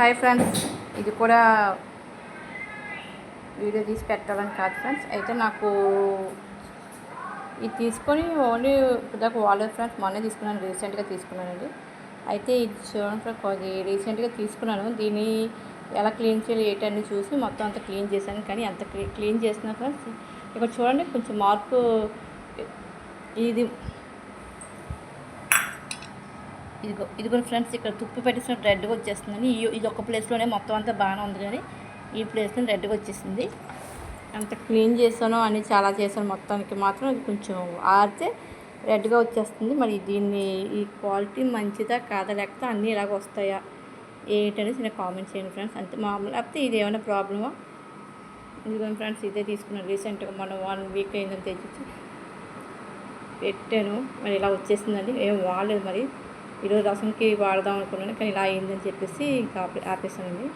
Hi friends, ఇది కూడా video తీసి పెట్టాలని కాదు ఫ్రెండ్స్. అయితే నాకు ఇది తీసుకొని ఓన్లీ ఇప్పటిదాకా వాడలేదు ఫ్రెండ్స్. మొన్నే తీసుకున్నాను, రీసెంట్గా తీసుకున్నానండి. అయితే ఇది చూడండి ఫ్రెండ్స్, అది రీసెంట్గా తీసుకున్నాను. దీన్ని ఎలా క్లీన్ చేయాలి ఏంటని చూసి మొత్తం అంతా క్లీన్ చేశాను. కానీ అంత క్లీన్ చేసిన ఫ్రెండ్స్ ఇక్కడ చూడండి కొంచెం మార్పు. ఇది ఇదిగో ఫ్రెండ్స్, ఇక్కడ తుప్పు పెట్టేసిన రెడ్గా వచ్చేస్తుందని. ఇది ఒక ప్లేస్లోనే మొత్తం అంతా బాగానే ఉంది, కానీ ఈ ప్లేస్లో రెడ్గా వచ్చేసింది. అంత క్లీన్ చేశాను అని చాలా చేశాను, మొత్తానికి మాత్రం ఇది కొంచెం ఆరితే రెడ్గా వచ్చేస్తుంది. మరి దీన్ని ఈ క్వాలిటీ మంచిదా కాదా, లేకపోతే అన్నీ ఇలాగ వస్తాయా ఏంటనేసి నేను కామెంట్ చేయండి ఫ్రెండ్స్. అంతే మామూలు, లేకపోతే ఇది ఏమైనా ప్రాబ్లమా. ఇదిగోండి ఫ్రెండ్స్, ఇదే తీసుకున్నాను రీసెంట్గా, మనం 1 వీక్ అయిందని తెచ్చి పెట్టాను. మరి ఇలా వచ్చేసిందండి. ఏం వాడలేదు. మరి ఈరోజు రసంకి వాడదాం అనుకున్నాను, కానీ ఇలా అయిందని చెప్పేసి ఇంకా ఆపేసానండి.